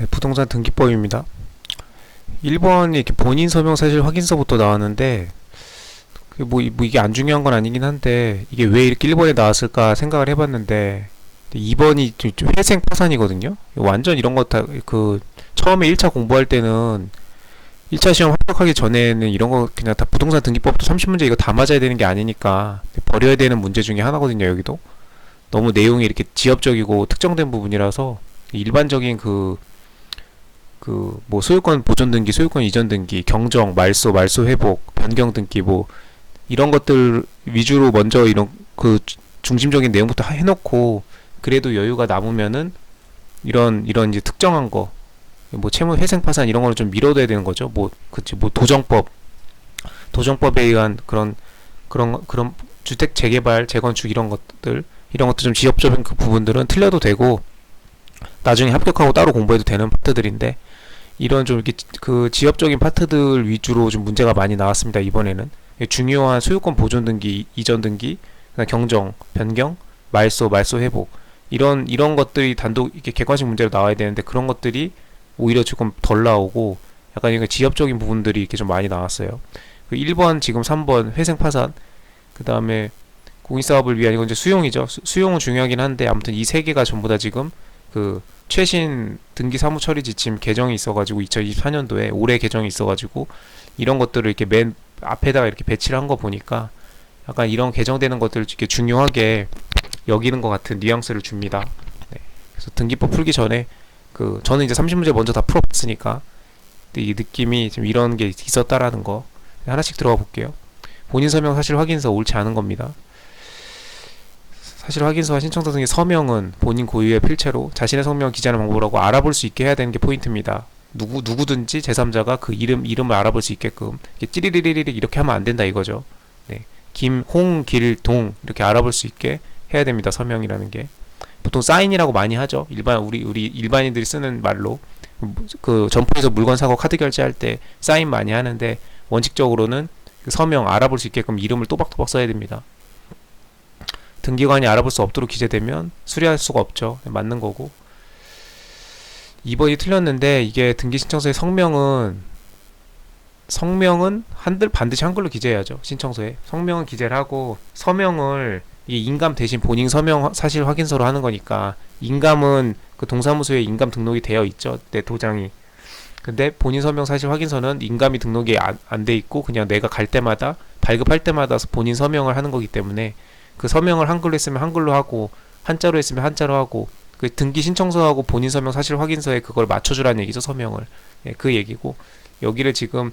네, 부동산 등기법입니다. 1번이 이렇게 본인 서명 사실 확인서부터 나왔는데 뭐 이게 안 중요한 건 아니긴 한데 이게 왜 이렇게 1번에 나왔을까 생각을 해봤는데 2번이 좀 회생 파산이거든요. 완전 이런 거 다 그 처음에 1차 공부할 때는 1차 시험 합격하기 전에는 이런 거 그냥 다 부동산 등기법도 30문제 이거 다 맞아야 되는 게 아니니까 버려야 되는 문제 중에 하나거든요. 여기도 너무 내용이 이렇게 지엽적이고 특정된 부분이라서 일반적인 뭐 소유권 보존 등기, 소유권 이전 등기, 경정, 말소 회복, 변경 등기 뭐 이런 것들 위주로 먼저 이런 중심적인 내용부터 해놓고 그래도 여유가 남으면은 이런 이제 특정한 거 뭐 채무 회생 파산 이런 거는 좀 미뤄둬야 되는 거죠. 뭐 그치 뭐 도정법에 의한 그런 주택 재개발, 재건축 이런 것들 좀 지엽적인 그 부분들은 틀려도 되고 나중에 합격하고 따로 공부해도 되는 파트들인데 이런 좀 이렇게 그 지엽적인 파트들 위주로 좀 문제가 많이 나왔습니다. 이번에는 중요한 소유권 보존 등기, 이전 등기, 경정, 변경, 말소 회복 이런 것들이 단독 이렇게 객관식 문제로 나와야 되는데 그런 것들이 오히려 조금 덜 나오고 약간 이런 지엽적인 부분들이 이렇게 좀 많이 나왔어요. 그 1번 지금 3번 회생 파산 그 다음에 공익사업을 위한 이건 이제 수용이죠. 수용은 중요하긴 한데 아무튼 이 세 개가 전부 다 지금 그 최신 등기 사무 처리 지침 개정이 있어가지고 2024년도에 올해 개정이 있어가지고 이런 것들을 이렇게 맨 앞에다가 이렇게 배치를 한 거 보니까 약간 이런 개정되는 것들을 이렇게 중요하게 여기는 것 같은 뉘앙스를 줍니다. 네. 그래서 등기법 풀기 전에 저는 이제 30문제 먼저 다 풀어봤으니까 이 느낌이 좀 이런 게 있었다라는 거 하나씩 들어가 볼게요. 본인 서명 사실 확인서 옳지 않은 겁니다. 사실 확인서와 신청서 등의 서명은 본인 고유의 필체로 자신의 성명을 기재하는 방법이라고 알아볼 수 있게 해야 되는 게 포인트입니다. 누구든지 제3자가 그 이름을 알아볼 수 있게끔 찌리리리리 이렇게 하면 안 된다 이거죠. 네. 홍길동 이렇게 알아볼 수 있게 해야 됩니다. 서명이라는 게. 보통 사인이라고 많이 하죠. 우리 일반인들이 쓰는 말로 그 점포에서 물건 사고 카드 결제할 때 사인 많이 하는데 원칙적으로는 그 서명 알아볼 수 있게끔 이름을 또박또박 써야 됩니다. 등기관이 알아볼 수 없도록 기재되면 수리할 수가 없죠. 맞는 거고. 2번이 틀렸는데 이게 등기 신청서의 성명은 반드시 한글로 기재해야죠. 신청서에 성명은 기재를 하고 서명을 이게 인감 대신 본인 서명 사실 확인서로 하는 거니까 인감은 그 동사무소에 인감 등록이 되어 있죠. 내 도장이. 근데 본인 서명 사실 확인서는 인감이 등록이 안 돼 있고 그냥 내가 갈 때마다 발급할 때마다 본인 서명을 하는 거기 때문에 그 서명을 한글로 했으면 한글로 하고 한자로 했으면 한자로 하고 그 등기 신청서하고 본인 서명 사실 확인서에 그걸 맞춰주라는 얘기죠. 서명을. 예, 그 얘기고 여기가 지금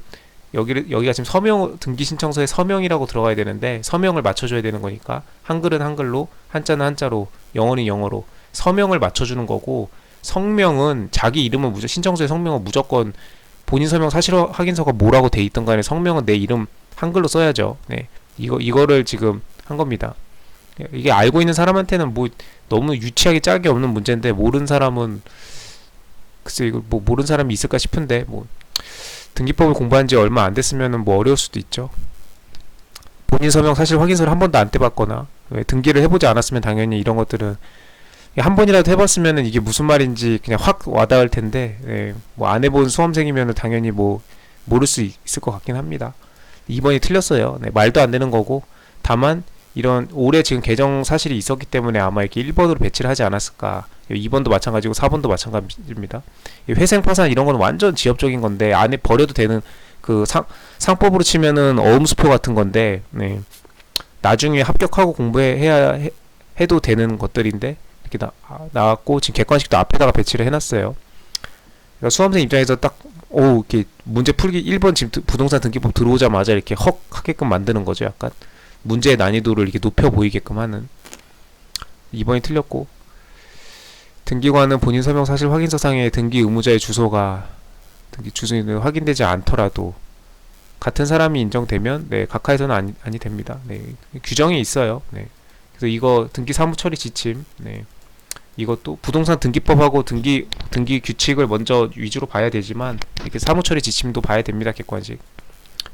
등기 신청서에 서명이라고 들어가야 되는데 서명을 맞춰줘야 되는 거니까 한글은 한글로 한자는 한자로 영어는 영어로 서명을 맞춰주는 거고 성명은 자기 이름은 신청서에 성명은 무조건 본인 서명 사실 확인서가 뭐라고 돼 있던 간에 성명은 내 이름 한글로 써야죠. 네. 이거를 지금 한 겁니다. 이게 알고 있는 사람한테는 뭐 너무 유치하게 짝이 없는 문제인데 모르는 사람은 글쎄 이거 뭐 모르는 사람이 있을까 싶은데 뭐 등기법을 공부한 지 얼마 안 됐으면은 뭐 어려울 수도 있죠. 본인 서명 사실 확인서를 한 번도 안 떼봤거나 등기를 해보지 않았으면 당연히 이런 것들은 한 번이라도 해봤으면은 이게 무슨 말인지 그냥 확 와닿을 텐데 뭐 안 해본 수험생이면은 당연히 뭐 모를 수 있을 것 같긴 합니다. 2번이 틀렸어요. 말도 안 되는 거고 다만 이런 올해 지금 개정 사실이 있었기 때문에 아마 이렇게 1번으로 배치를 하지 않았을까. 2번도 마찬가지고 4번도 마찬가지입니다. 회생 파산 이런 건 완전 지엽적인 건데 안에 버려도 되는 그 상법으로 치면은 어음수표 같은 건데 나중에 합격하고 해도 되는 것들인데 이렇게 나왔고 지금 객관식도 앞에다가 배치를 해놨어요. 그러니까 수험생 입장에서 이렇게 문제 풀기 1번 지금 부동산 등기법 들어오자마자 이렇게 헉 하게끔 만드는 거죠. 약간 문제의 난이도를 이렇게 높여 보이게끔 하는. 2번이 틀렸고 등기관은 본인 서명 사실 확인서상의 등기 의무자의 등기 주소는 확인되지 않더라도 같은 사람이 인정되면 각하에서는 아니 됩니다. 규정이 있어요. 그래서 이거 등기 사무처리 지침 이것도 부동산 등기법하고 등기 규칙을 먼저 위주로 봐야 되지만 이렇게 사무처리 지침도 봐야 됩니다. 객관식.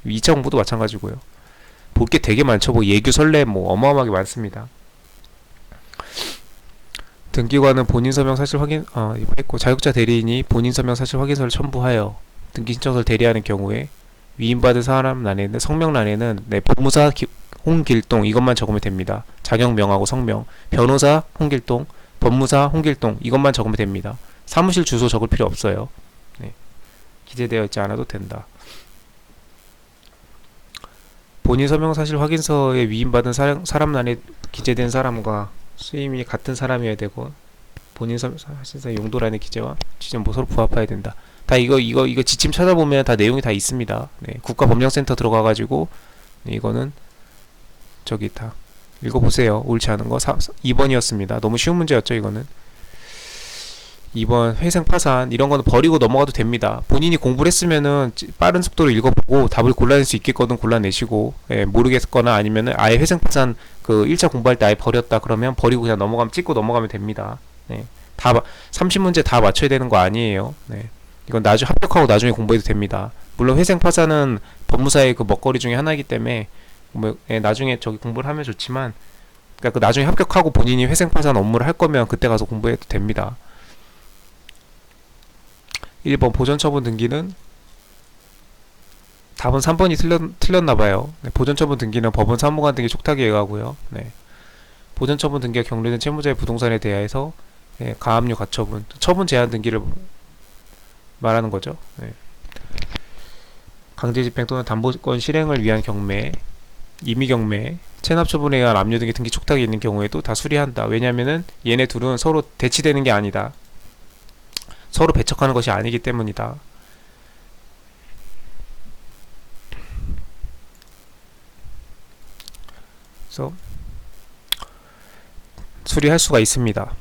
2차 공부도 마찬가지고요. 볼 게 되게 많죠. 뭐 예규 선례 뭐 어마어마하게 많습니다. 등기관은 본인 서명 사실 확인 이거 했고, 자격자 대리인이 본인 서명 사실 확인서를 첨부하여 등기 신청서를 대리하는 경우에 위임받은 사람란에는 성명란에는 법무사 홍길동 이것만 적으면 됩니다. 자격명하고 성명, 변호사 홍길동, 법무사 홍길동 이것만 적으면 됩니다. 사무실 주소 적을 필요 없어요. 네. 기재되어 있지 않아도 된다. 본인 서명 사실 확인서에 위임받은 사람란에 기재된 사람과 수임이 같은 사람이어야 되고, 본인 서명 사실서 용도란의 기재와 지점 서로 부합해야 된다. 다 이거 지침 찾아보면 다 내용이 다 있습니다. 네, 국가법령센터 들어가가지고 이거는 저기 다 읽어보세요. 옳지 않은 거 2번이었습니다. 너무 쉬운 문제였죠. 이거는 2번 회생 파산 이런 거는 버리고 넘어가도 됩니다. 본인이 공부를 했으면은 빠른 속도로 읽어보고 답을 골라낼 수 있겠거든 골라내시고, 예, 모르겠거나 아니면은 아예 회생 파산 그 1차 공부할 때 아예 버렸다 그러면 버리고 그냥 넘어가면 찍고 넘어가면 됩니다. 네, 다 30문제 다 맞춰야 되는 거 아니에요. 네, 이건 나중에 합격하고 나중에 공부해도 됩니다. 물론 회생 파산은 법무사의 그 먹거리 중에 하나이기 때문에 뭐, 예, 나중에 저기 공부를 하면 좋지만, 그러니까 그 나중에 합격하고 본인이 회생 파산 업무를 할 거면 그때 가서 공부해도 됩니다. 1번 보전처분 등기는 답은 3번이 틀렸나봐요. 네, 보전처분 등기는 법원 사무관 등기 촉탁에 의하고요. 네. 보전처분 등기가 경로된 채무자의 부동산에 대하여서, 네, 가압류 가처분, 처분 제한 등기를 말하는 거죠. 네. 강제집행 또는 담보권 실행을 위한 경매, 임의경매, 체납처분에 의한 압류 등의 등기 촉탁이 있는 경우에도 다 수리한다. 왜냐면은 얘네 둘은 서로 대치되는 게 아니다. 서로 배척하는 것이 아니기 때문이다. 그래서 수리할 수가 있습니다.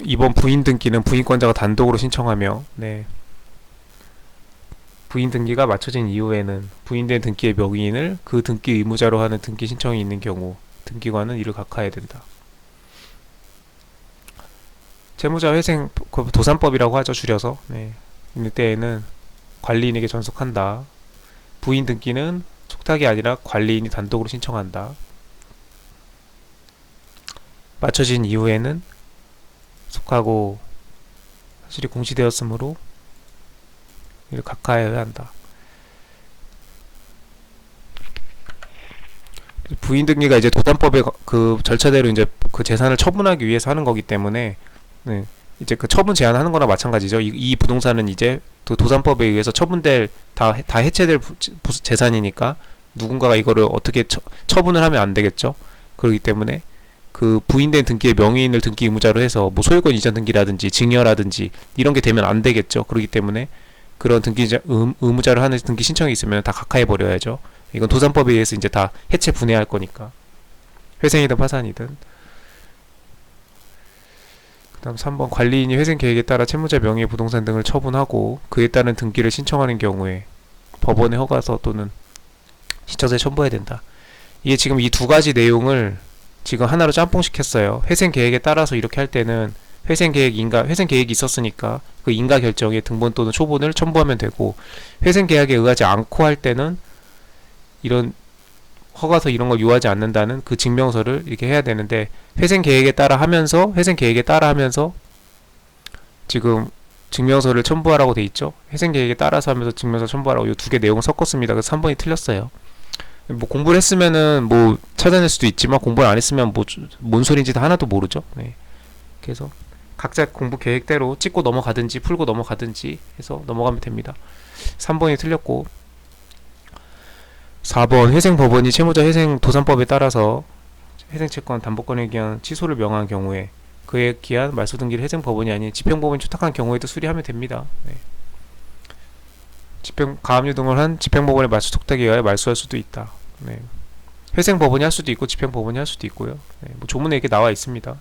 이번 부인 등기는 부인권자가 단독으로 신청하며, 네, 부인 등기가 맞춰진 이후에는 부인된 등기의 명의인을 그 등기 의무자로 하는 등기 신청이 있는 경우 등기관은 이를 각하해야 된다. 채무자 회생 도산법이라고 하죠, 줄여서. 네. 이때에는 관리인에게 전속한다. 부인 등기는 촉탁이 아니라 관리인이 단독으로 신청한다. 맞춰진 이후에는 속하고 사실이 공시되었으므로 이를 각하해야 한다. 부인 등기가 이제 도산법의 그 절차대로 이제 그 재산을 처분하기 위해서 하는 거기 때문에, 네, 이제 그 처분 제한하는 거나 마찬가지죠. 이 부동산은 이제 그 도산법에 의해서 처분될 다 해체될 재산이니까 누군가가 이거를 어떻게 처분을 하면 안 되겠죠. 그렇기 때문에 그 부인된 등기의 명의인을 등기 의무자로 해서 뭐 소유권 이전 등기라든지 증여라든지 이런 게 되면 안 되겠죠. 그렇기 때문에 그런 등기 의무자로 하는 등기 신청이 있으면 다 각하해 버려야죠. 이건 도산법에 의해서 이제 다 해체 분해할 거니까, 회생이든 파산이든. 그 다음 3번 관리인이 회생 계획에 따라 채무자 명의의 부동산 등을 처분하고 그에 따른 등기를 신청하는 경우에 법원의 허가서 또는 신청서에 첨부해야 된다. 이게 지금 이 두 가지 내용을 지금 하나로 짬뽕시켰어요. 회생 계획에 따라서 이렇게 할 때는 회생 계획이 있었으니까 그 인가 결정에 등본 또는 초본을 첨부하면 되고, 회생 계약에 의하지 않고 할 때는 이런 허가서 이런 걸 요하지 않는다는 그 증명서를 이렇게 해야 되는데, 회생 계획에 따라 하면서 지금 증명서를 첨부하라고 돼 있죠. 회생 계획에 따라서 하면서 증명서 첨부하라고, 이 두 개 내용을 섞었습니다. 그래서 3번이 틀렸어요. 뭐 공부를 했으면은 뭐 찾아낼 수도 있지만 공부를 안 했으면 뭐 뭔 소리인지 하나도 모르죠. 네. 그래서 각자 공부 계획대로 찍고 넘어가든지 풀고 넘어가든지 해서 넘어가면 됩니다. 3번이 틀렸고, 4번 회생법원이 채무자 회생 도산법에 따라서 회생채권 담보권에 기한 취소를 명한 경우에 그에 기한 말소등기를 회생법원이 아닌 집행법원이 초탁한 경우에도 수리하면 됩니다. 네. 가압류 등을 한 집행법원의 말소 촉탁에 의하여 말소할 수도 있다. 네. 회생법원이 할 수도 있고 집행법원이 할 수도 있고요. 네. 뭐 조문에 이렇게 나와 있습니다.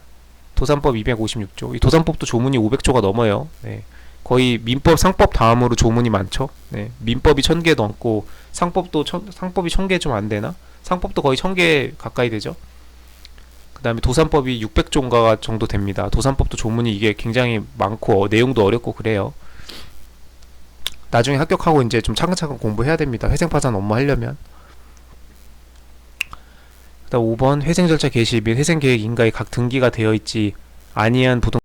도산법 256조. 이 도산법도 조문이 500조가 넘어요. 네. 거의 민법, 상법 다음으로 조문이 많죠. 네. 민법이 1000개 넘고 상법이 1000개 좀 안 되나? 상법도 거의 1000개 가까이 되죠. 그 다음에 도산법이 600조인가 정도 됩니다. 도산법도 조문이 이게 굉장히 많고 내용도 어렵고 그래요. 나중에 합격하고 이제 좀 차근차근 공부해야 됩니다. 회생파산 업무 하려면. 그 그다음 5번 회생 절차 개시 및 회생 계획 인가에 각 등기가 되어 있지 아니한 부동